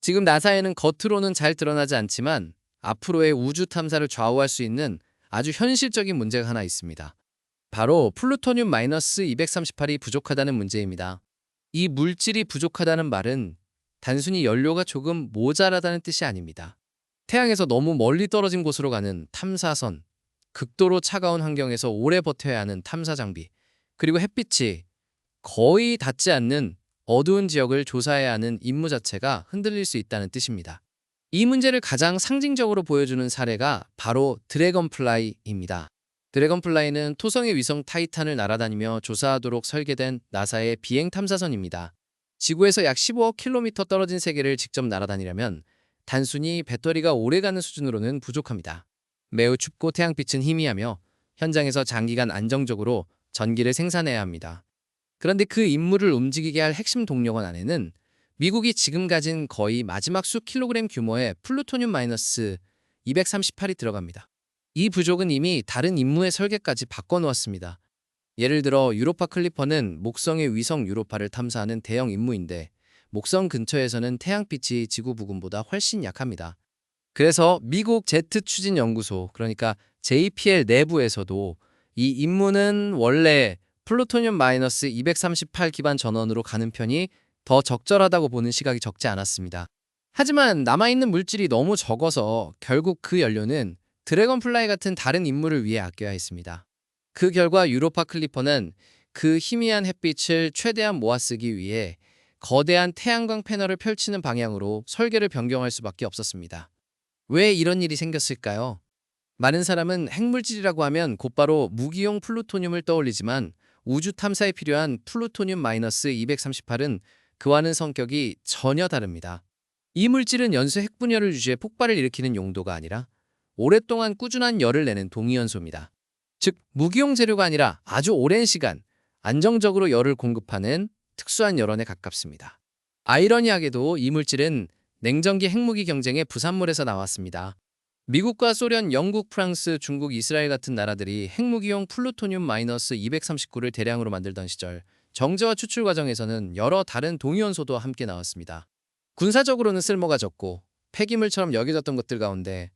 지금 나사에는 겉으로는 잘 드러나지 않지만 앞으로의 우주 탐사를 좌우할 수 있는 아주 현실적인 문제가 하나 있습니다. 바로 플루토늄-238이 부족하다는 문제입니다. 이 물질이 부족하다는 말은 단순히 연료가 조금 모자라다는 뜻이 아닙니다. 태양에서 너무 멀리 떨어진 곳으로 가는 탐사선, 극도로 차가운 환경에서 오래 버텨야 하는 탐사 장비, 그리고 햇빛이 거의 닿지 않는 어두운 지역을 조사해야 하는 임무 자체가 흔들릴 수 있다는 뜻입니다. 이 문제를 가장 상징적으로 보여주는 사례가 바로 드래곤플라이입니다. 드래곤플라이는 토성의 위성 타이탄을 날아다니며 조사하도록 설계된 나사의 비행 탐사선입니다. 지구에서 약 15억 킬로미터 떨어진 세계를 직접 날아다니려면 단순히 배터리가 오래가는 수준으로는 부족합니다. 매우 춥고 태양빛은 희미하며 현장에서 장기간 안정적으로 전기를 생산해야 합니다. 그런데 그 임무를 움직이게 할 핵심 동력원 안에는 미국이 지금 가진 거의 마지막 수 킬로그램 규모의 플루토늄-238이 들어갑니다. 이 부족은 이미 다른 임무의 설계까지 바꿔놓았습니다. 예를 들어 유로파 클리퍼는 목성의 위성 유로파를 탐사하는 대형 임무인데 목성 근처에서는 태양빛이 지구 부근보다 훨씬 약합니다. 그래서 미국 제트 추진 연구소, 그러니까 JPL 내부에서도 이 임무는 원래 플루토늄-238 기반 전원으로 가는 편이 더 적절하다고 보는 시각이 적지 않았습니다. 하지만 남아있는 물질이 너무 적어서 결국 그 연료는 드래곤플라이 같은 다른 임무를 위해 아껴야 했습니다. 그 결과 유로파 클리퍼는 그 희미한 햇빛을 최대한 모아쓰기 위해 거대한 태양광 패널을 펼치는 방향으로 설계를 변경할 수밖에 없었습니다. 왜 이런 일이 생겼을까요? 많은 사람은 핵물질이라고 하면 곧바로 무기용 플루토늄을 떠올리지만 우주 탐사에 필요한 플루토늄-238은 그와는 성격이 전혀 다릅니다. 이 물질은 연쇄 핵분열을 유지해 폭발을 일으키는 용도가 아니라 오랫동안 꾸준한 열을 내는 동위원소입니다. 즉, 무기용 재료가 아니라 아주 오랜 시간 안정적으로 열을 공급하는 특수한 열원에 가깝습니다. 아이러니하게도 이 물질은 냉전기 핵무기 경쟁의 부산물에서 나왔습니다. 미국과 소련, 영국, 프랑스, 중국, 이스라엘 같은 나라들이 핵무기용 플루토늄-239를 대량으로 만들던 시절 정제와 추출 과정에서는 여러 다른 동위원소도 함께 나왔습니다. 군사적으로는 쓸모가 적고 폐기물처럼 여겨졌던 것들 가운데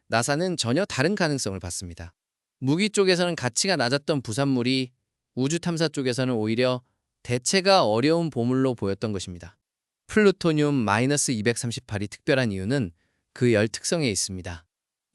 나사는 전혀 다른 가능성을 봤습니다. 무기 쪽에서는 가치가 낮았던 부산물이 우주 탐사 쪽에서는 오히려 대체가 어려운 보물로 보였던 것입니다. 플루토늄-238이 특별한 이유는 그 열 특성에 있습니다.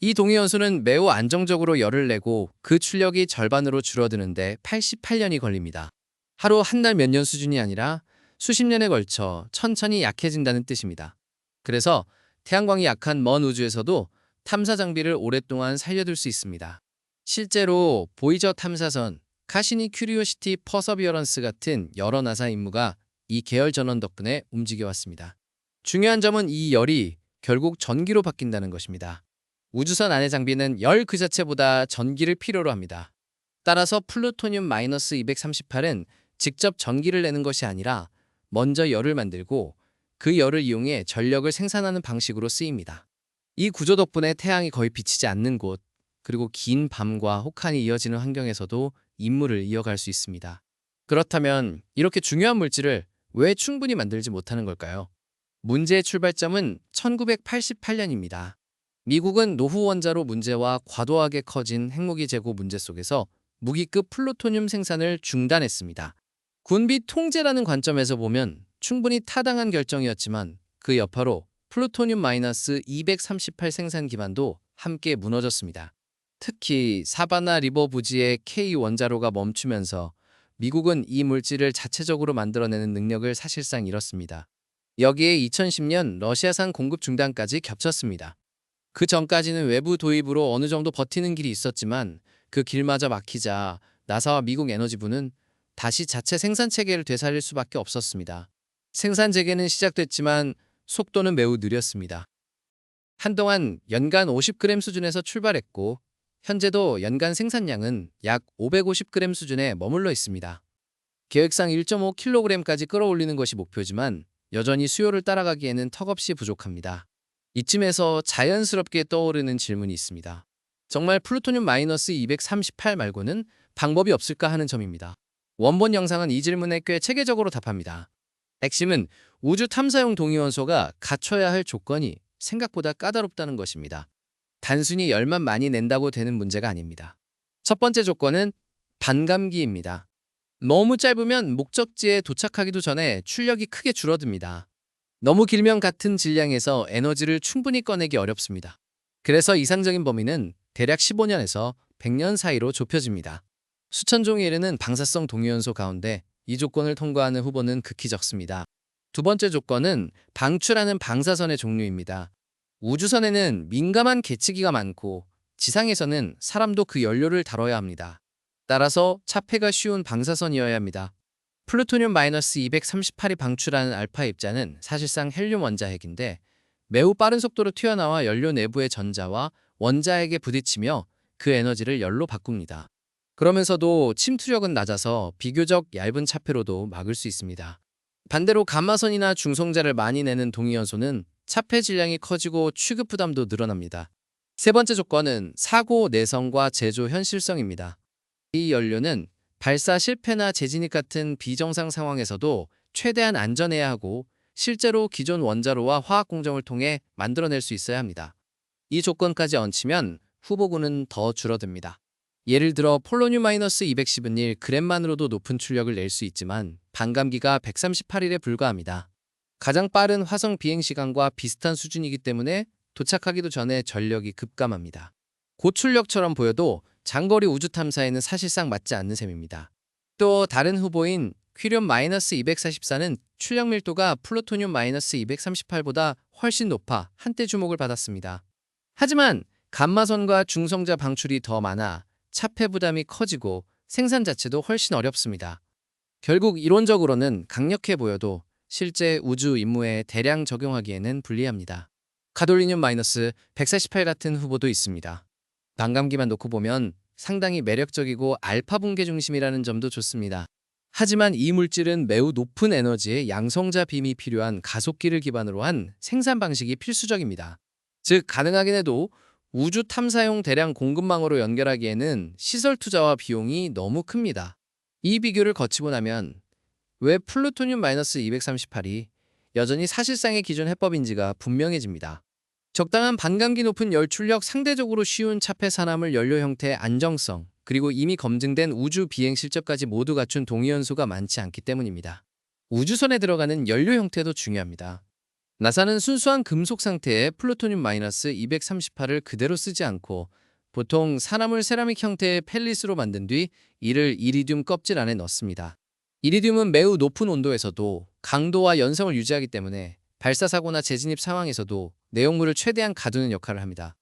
이 동위원소는 매우 안정적으로 열을 내고 그 출력이 절반으로 줄어드는데 88년이 걸립니다. 하루 한 달 몇 년 수준이 아니라 수십 년에 걸쳐 천천히 약해진다는 뜻입니다. 그래서 태양광이 약한 먼 우주에서도 탐사 장비를 오랫동안 살려둘 수 있습니다. 실제로 보이저 탐사선, 카시니 큐리오시티 퍼서비어런스 같은 여러 나사 임무가 이 계열 전원 덕분에 움직여왔습니다. 중요한 점은 이 열이 결국 전기로 바뀐다는 것입니다. 우주선 안의 장비는 열 그 자체보다 전기를 필요로 합니다. 따라서 플루토늄-238은 직접 전기를 내는 것이 아니라 먼저 열을 만들고 그 열을 이용해 전력을 생산하는 방식으로 쓰입니다. 이 구조 덕분에 태양이 거의 비치지 않는 곳, 그리고 긴 밤과 혹한이 이어지는 환경에서도 임무를 이어갈 수 있습니다. 그렇다면 이렇게 중요한 물질을 왜 충분히 만들지 못하는 걸까요? 문제의 출발점은 1988년입니다. 미국은 노후 원자로 문제와 과도하게 커진 핵무기 재고 문제 속에서 무기급 플루토늄 생산을 중단했습니다. 군비 통제라는 관점에서 보면 충분히 타당한 결정이었지만 그 여파로 플루토늄-238 생산 기반도 함께 무너졌습니다. 특히 사바나 리버 부지의 K 원자로가 멈추면서 미국은 이 물질을 자체적으로 만들어내는 능력을 사실상 잃었습니다. 여기에 2010년 러시아산 공급 중단까지 겹쳤습니다. 그 전까지는 외부 도입으로 어느 정도 버티는 길이 있었지만 그 길마저 막히자 나사와 미국 에너지부는 다시 자체 생산 체계를 되살릴 수밖에 없었습니다. 생산 재개는 시작됐지만 속도는 매우 느렸습니다. 한동안 연간 50g 수준에서 출발했고 현재도 연간 생산량은 약 550g 수준에 머물러 있습니다. 계획상 1.5kg까지 끌어올리는 것이 목표지만 여전히 수요를 따라가기에는 턱없이 부족합니다. 이쯤에서 자연스럽게 떠오르는 질문이 있습니다. 정말 플루토늄-238 말고는 방법이 없을까 하는 점입니다. 원본 영상은 이 질문에 꽤 체계적으로 답합니다. 핵심은 우주 탐사용 동위원소가 갖춰야 할 조건이 생각보다 까다롭다는 것입니다. 단순히 열만 많이 낸다고 되는 문제가 아닙니다. 첫 번째 조건은 반감기입니다. 너무 짧으면 목적지에 도착하기도 전에 출력이 크게 줄어듭니다. 너무 길면 같은 질량에서 에너지를 충분히 꺼내기 어렵습니다. 그래서 이상적인 범위는 대략 15년에서 100년 사이로 좁혀집니다. 수천 종에 이르는 방사성 동위원소 가운데 이 조건을 통과하는 후보는 극히 적습니다. 두 번째 조건은 방출하는 방사선의 종류입니다. 우주선에는 민감한 계치기가 많고 지상에서는 사람도 그 연료를 다뤄야 합니다. 따라서 차폐가 쉬운 방사선이어야 합니다. 플루토늄-238이 방출하는 알파 입자는 사실상 헬륨 원자핵인데 매우 빠른 속도로 튀어나와 연료 내부의 전자와 원자핵에 부딪히며 그 에너지를 열로 바꿉니다. 그러면서도 침투력은 낮아서 비교적 얇은 차폐로도 막을 수 있습니다. 반대로 감마선이나 중성자를 많이 내는 동위원소는 차폐 질량이 커지고 취급 부담도 늘어납니다. 세 번째 조건은 사고 내성과 제조 현실성입니다. 이 연료는 발사 실패나 재진입 같은 비정상 상황에서도 최대한 안전해야 하고 실제로 기존 원자로와 화학 공정을 통해 만들어낼 수 있어야 합니다. 이 조건까지 얹히면 후보군은 더 줄어듭니다. 예를 들어 폴로늄-210은 1g만으로도 높은 출력을 낼 수 있지만 반감기가 138일에 불과합니다. 가장 빠른 화성 비행 시간과 비슷한 수준이기 때문에 도착하기도 전에 전력이 급감합니다. 고출력처럼 보여도 장거리 우주 탐사에는 사실상 맞지 않는 셈입니다. 또 다른 후보인 퀴륨-244는 출력 밀도가 플루토늄-238보다 훨씬 높아 한때 주목을 받았습니다. 하지만 감마선과 중성자 방출이 더 많아 차폐 부담이 커지고 생산 자체도 훨씬 어렵습니다. 결국 이론적으로는 강력해 보여도 실제 우주 임무에 대량 적용하기에는 불리합니다. 가돌리늄-148 같은 후보도 있습니다. 반감기만 놓고 보면 상당히 매력적이고 알파 붕괴 중심이라는 점도 좋습니다. 하지만 이 물질은 매우 높은 에너지의 양성자 빔이 필요한 가속기를 기반으로 한 생산 방식이 필수적입니다. 즉 가능하긴 해도 우주 탐사용 대량 공급망으로 연결하기에는 시설 투자와 비용이 너무 큽니다. 이 비교를 거치고 나면 왜 플루토늄-238이 여전히 사실상의 기존 해법인지가 분명해집니다. 적당한 반감기 높은 열 출력, 상대적으로 쉬운 차폐 산화물 연료 형태의 안정성, 그리고 이미 검증된 우주 비행 실적까지 모두 갖춘 동위원소가 많지 않기 때문입니다. 우주선에 들어가는 연료 형태도 중요합니다. 나사는 순수한 금속 상태의 플루토늄-238을 그대로 쓰지 않고 보통 산화물 세라믹 형태의 펠릿으로 만든 뒤 이를 이리듐 껍질 안에 넣습니다. 이리듐은 매우 높은 온도에서도 강도와 연성을 유지하기 때문에 발사 사고나 재진입 상황에서도 내용물을 최대한 가두는 역할을 합니다.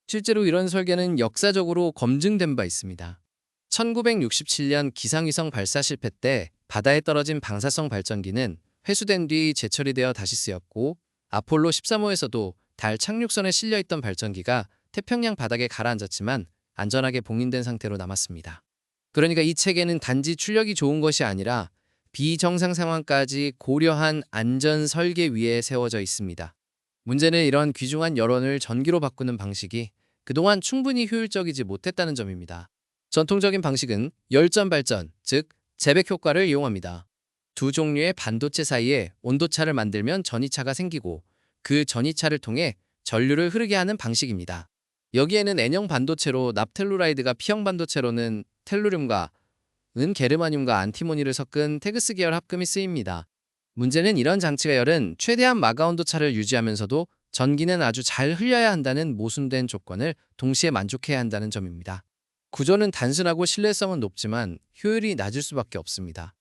실제로 이런 설계는 역사적으로 검증된 바 있습니다. 1967년 기상위성 발사 실패 때 바다에 떨어진 방사성 발전기는 회수된 뒤 재처리되어 다시 쓰였고 아폴로 13호에서도 달 착륙선에 실려있던 발전기가 태평양 바닥에 가라앉았지만 안전하게 봉인된 상태로 남았습니다. 그러니까 이 체계는 단지 출력이 좋은 것이 아니라 비정상 상황까지 고려한 안전 설계 위에 세워져 있습니다. 문제는 이런 귀중한 열원을 전기로 바꾸는 방식이 그동안 충분히 효율적이지 못했다는 점입니다. 전통적인 방식은 열전 발전, 즉 재백 효과를 이용합니다. 두 종류의 반도체 사이에 온도차를 만들면 전이차가 생기고 그 전이차를 통해 전류를 흐르게 하는 방식입니다. 여기에는 N형 반도체로 납텔루라이드가 P형 반도체로는 텔루륨과 게르마늄과 안티모니를 섞은 테그스 계열 합금이 쓰입니다. 문제는 이런 장치가 열은 최대한 마가 온도차를 유지하면서도 전기는 아주 잘 흘려야 한다는 모순된 조건을 동시에 만족해야 한다는 점입니다. 구조는 단순하고 신뢰성은 높지만 효율이 낮을 수밖에 없습니다.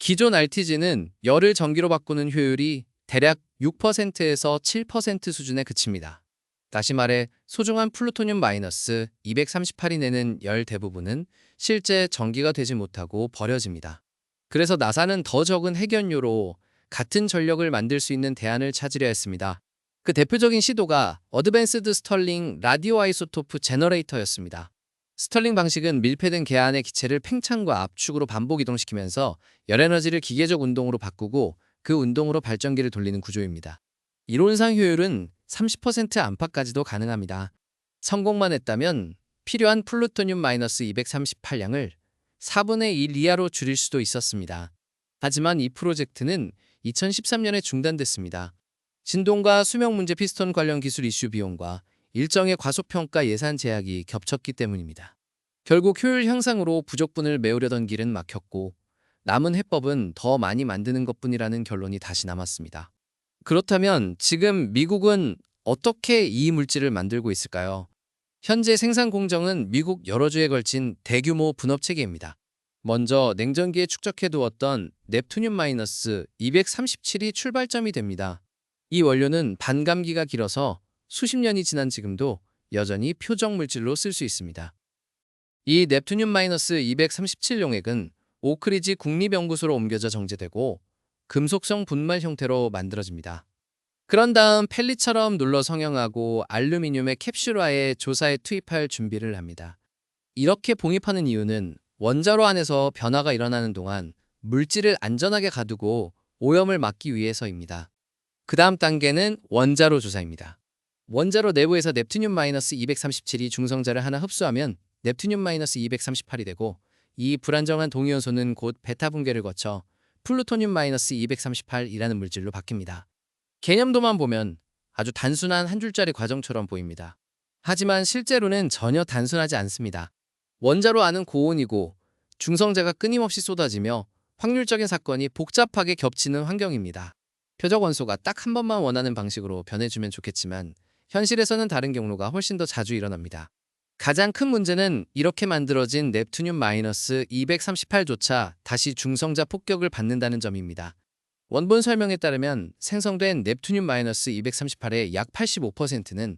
기존 RTG는 열을 전기로 바꾸는 효율이 대략 6%에서 7% 수준에 그칩니다. 다시 말해 소중한 플루토늄-238이 내는 열 대부분은 실제 전기가 되지 못하고 버려집니다. 그래서 나사는 더 적은 핵연료로 같은 전력을 만들 수 있는 대안을 찾으려 했습니다. 그 대표적인 시도가 어드밴스드 스털링 라디오 아이소토프 제너레이터였습니다. 스털링 방식은 밀폐된 계안의 기체를 팽창과 압축으로 반복 이동시키면서 열에너지를 기계적 운동으로 바꾸고 그 운동으로 발전기를 돌리는 구조입니다. 이론상 효율은 30% 안팎까지도 가능합니다. 성공만 했다면 필요한 플루토늄-238량을 4분의 1 이하로 줄일 수도 있었습니다. 하지만 이 프로젝트는 2013년에 중단됐습니다. 진동과 수명 문제 피스톤 관련 기술 이슈 비용과 일정의 과소평가 예산 제약이 겹쳤기 때문입니다. 결국 효율 향상으로 부족분을 메우려던 길은 막혔고 남은 해법은 더 많이 만드는 것뿐이라는 결론이 다시 남았습니다. 그렇다면 지금 미국은 어떻게 이 물질을 만들고 있을까요? 현재 생산 공정은 미국 여러 주에 걸친 대규모 분업 체계입니다. 먼저 냉전기에 축적해두었던 넵투늄-237이 출발점이 됩니다. 이 원료는 반감기가 길어서 수십 년이 지난 지금도 여전히 표적 물질로 쓸 수 있습니다. 이 넵투늄-237 용액은 오크리지 국립연구소로 옮겨져 정제되고 금속성 분말 형태로 만들어집니다. 그런 다음 펠리처럼 눌러 성형하고 알루미늄의 캡슐화에 조사에 투입할 준비를 합니다. 이렇게 봉입하는 이유는 원자로 안에서 변화가 일어나는 동안 물질을 안전하게 가두고 오염을 막기 위해서입니다. 그 다음 단계는 원자로 조사입니다. 원자로 내부에서 넵투늄-237이 중성자를 하나 흡수하면 넵투늄-238이 되고 이 불안정한 동위원소는 곧 베타 붕괴를 거쳐 플루토늄-238이라는 물질로 바뀝니다. 개념도만 보면 아주 단순한 한 줄짜리 과정처럼 보입니다. 하지만 실제로는 전혀 단순하지 않습니다. 원자로 안은 고온이고 중성자가 끊임없이 쏟아지며 확률적인 사건이 복잡하게 겹치는 환경입니다. 표적 원소가 딱 한 번만 원하는 방식으로 변해주면 좋겠지만 현실에서는 다른 경로가 훨씬 더 자주 일어납니다. 가장 큰 문제는 이렇게 만들어진 넵투늄-238조차 다시 중성자 폭격을 받는다는 점입니다. 원본 설명에 따르면 생성된 넵투늄-238의 약 85%는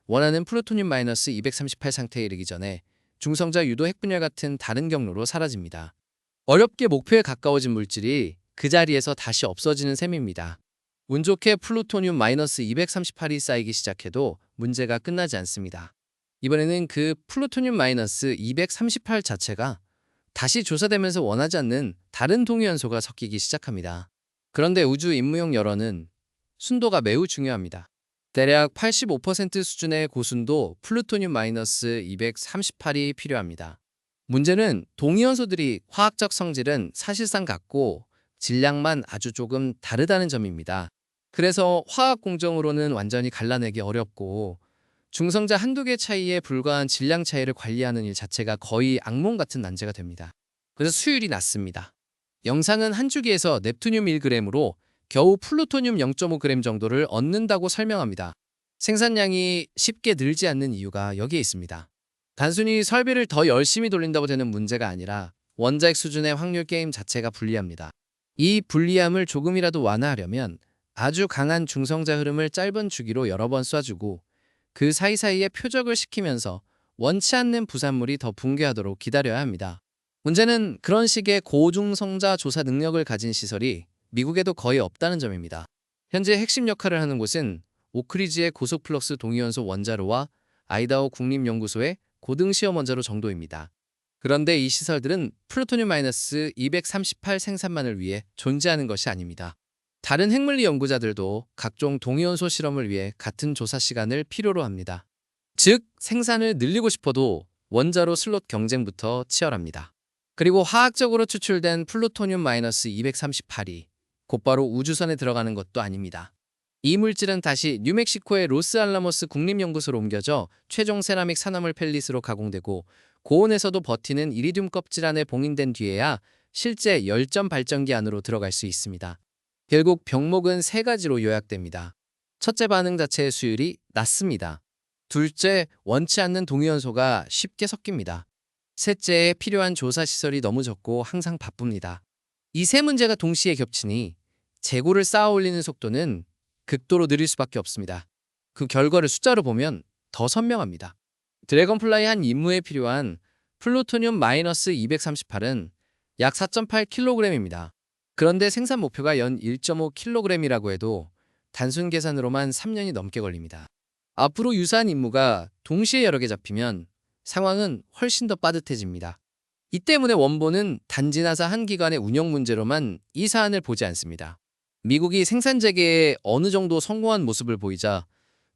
원하는 플루토늄-238 상태에 이르기 전에 중성자 유도 핵분열 같은 다른 경로로 사라집니다. 어렵게 목표에 가까워진 물질이 그 자리에서 다시 없어지는 셈입니다. 운 좋게 플루토늄-238이 쌓이기 시작해도 문제가 끝나지 않습니다. 이번에는 그 플루토늄-238 자체가 다시 조사되면서 원하지 않는 다른 동위원소가 섞이기 시작합니다. 그런데 우주 임무용 열원은 순도가 매우 중요합니다. 대략 85% 수준의 고순도 플루토늄-238이 필요합니다. 문제는 동위원소들이 화학적 성질은 사실상 같고 질량만 아주 조금 다르다는 점입니다. 그래서 화학 공정으로는 완전히 갈라내기 어렵고 중성자 한두 개 차이에 불과한 질량 차이를 관리하는 일 자체가 거의 악몽 같은 난제가 됩니다. 그래서 수율이 낮습니다. 영상은 한 주기에서 넵투늄 1g으로 겨우 플루토늄 0.5g 정도를 얻는다고 설명합니다. 생산량이 쉽게 늘지 않는 이유가 여기에 있습니다. 단순히 설비를 더 열심히 돌린다고 되는 문제가 아니라 원자핵 수준의 확률 게임 자체가 불리합니다. 이 불리함을 조금이라도 완화하려면 아주 강한 중성자 흐름을 짧은 주기로 여러 번 쏴주고 그 사이사이에 표적을 시키면서 원치 않는 부산물이 더 붕괴하도록 기다려야 합니다. 문제는 그런 식의 고중성자 조사 능력을 가진 시설이 미국에도 거의 없다는 점입니다. 현재 핵심 역할을 하는 곳은 오크리지의 고속 플럭스 동위원소 원자로와 아이다호 국립연구소의 고등시험 원자로 정도입니다. 그런데 이 시설들은 플루토늄-238 생산만을 위해 존재하는 것이 아닙니다. 다른 핵물리 연구자들도 각종 동위원소 실험을 위해 같은 조사 시간을 필요로 합니다. 즉, 생산을 늘리고 싶어도 원자로 슬롯 경쟁부터 치열합니다. 그리고 화학적으로 추출된 플루토늄-238이 곧바로 우주선에 들어가는 것도 아닙니다. 이 물질은 다시 뉴멕시코의 로스알라모스 국립연구소로 옮겨져 최종 세라믹 산화물 펠릿으로 가공되고 고온에서도 버티는 이리듐 껍질 안에 봉인된 뒤에야 실제 열전 발전기 안으로 들어갈 수 있습니다. 결국 병목은 세 가지로 요약됩니다. 첫째, 반응 자체의 수율이 낮습니다. 둘째, 원치 않는 동위원소가 쉽게 섞입니다. 셋째, 필요한 조사 시설이 너무 적고 항상 바쁩니다. 이 세 문제가 동시에 겹치니 재고를 쌓아 올리는 속도는 극도로 느릴 수밖에 없습니다. 그 결과를 숫자로 보면 더 선명합니다. 드래곤플라이 한 임무에 필요한 플루토늄-238은 약 4.8kg입니다. 그런데 생산 목표가 연 1.5kg이라고 해도 단순 계산으로만 3년이 넘게 걸립니다. 앞으로 유사한 임무가 동시에 여러 개 잡히면 상황은 훨씬 더 빠듯해집니다. 이 때문에 원본은 단지 나사 한 기관의 운영 문제로만 이 사안을 보지 않습니다. 미국이 생산 재개에 어느 정도 성공한 모습을 보이자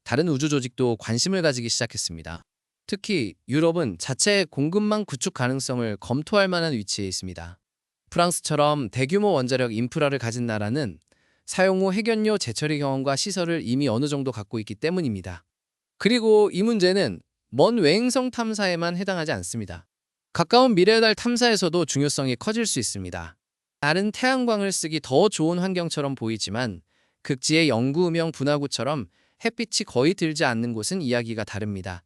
다른 우주 조직도 관심을 가지기 시작했습니다. 특히 유럽은 자체 공급망 구축 가능성을 검토할 만한 위치에 있습니다. 프랑스처럼 대규모 원자력 인프라를 가진 나라는 사용 후 핵연료 재처리 경험과 시설을 이미 어느 정도 갖고 있기 때문입니다. 그리고 이 문제는 먼 외행성 탐사에만 해당하지 않습니다. 가까운 미래의 달 탐사에서도 중요성이 커질 수 있습니다. 달은 태양광을 쓰기 더 좋은 환경처럼 보이지만 극지의 영구음영 분화구처럼 햇빛이 거의 들지 않는 곳은 이야기가 다릅니다.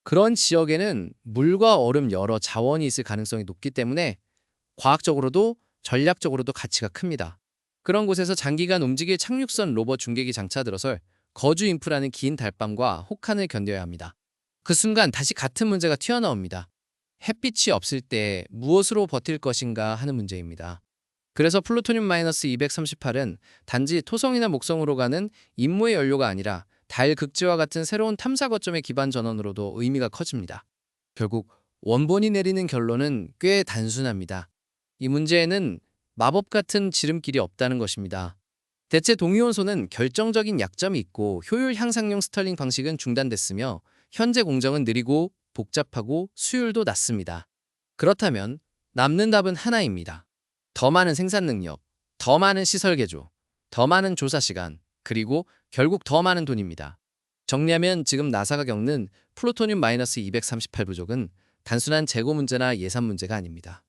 그런 지역에는 물과 얼음 여러 자원이 있을 가능성이 높기 때문에 과학적으로도 전략적으로도 가치가 큽니다. 그런 곳에서 장기간 움직일 착륙선 로버 중계기 장착들어서 거주 인프라는 긴 달밤과 혹한을 견뎌야 합니다. 그 순간 다시 같은 문제가 튀어나옵니다. 햇빛이 없을 때 무엇으로 버틸 것인가 하는 문제입니다. 그래서 플루토늄-238은 단지 토성이나 목성으로 가는 임무의 연료가 아니라 달 극지와 같은 새로운 탐사 거점의 기반 전원으로도 의미가 커집니다. 결국 원본이 내리는 결론은 꽤 단순합니다. 이 문제에는 마법 같은 지름길이 없다는 것입니다. 대체 동위원소는 결정적인 약점이 있고 효율 향상용 스털링 방식은 중단됐으며 현재 공정은 느리고 복잡하고 수율도 낮습니다. 그렇다면 남는 답은 하나입니다. 더 많은 생산 능력, 더 많은 시설 개조, 더 많은 조사 시간, 그리고 결국 더 많은 돈입니다. 정리하면 지금 나사가 겪는 플루토늄-238 부족은 단순한 재고 문제나 예산 문제가 아닙니다.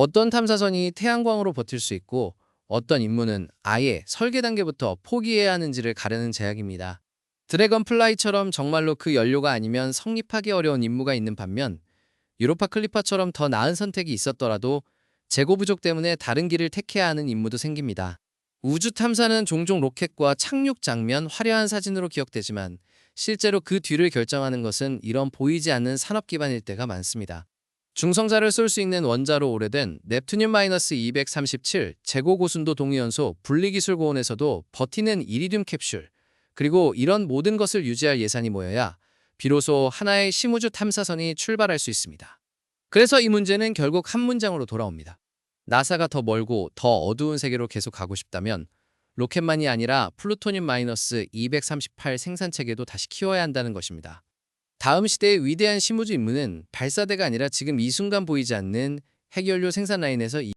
어떤 탐사선이 태양광으로 버틸 수 있고 어떤 임무는 아예 설계 단계부터 포기해야 하는지를 가르는 제약입니다. 드래건 플라이처럼 정말로 그 연료가 아니면 성립하기 어려운 임무가 있는 반면 유로파 클리파처럼 더 나은 선택이 있었더라도 재고 부족 때문에 다른 길을 택해야 하는 임무도 생깁니다. 우주 탐사는 종종 로켓과 착륙 장면, 화려한 사진으로 기억되지만 실제로 그 뒤를 결정하는 것은 이런 보이지 않는 산업 기반일 때가 많습니다. 중성자를 쏠 수 있는 원자로 오래된 넵투늄-237 재고고순도 동위원소 분리기술 고온에서도 버티는 이리듐 캡슐, 그리고 이런 모든 것을 유지할 예산이 모여야 비로소 하나의 심우주 탐사선이 출발할 수 있습니다. 그래서 이 문제는 결국 한 문장으로 돌아옵니다. 나사가 더 멀고 더 어두운 세계로 계속 가고 싶다면 로켓만이 아니라 플루토늄-238 생산체계도 다시 키워야 한다는 것입니다. 다음 시대의 위대한 심우주 임무는 발사대가 아니라 지금 이 순간 보이지 않는 핵연료 생산 라인에서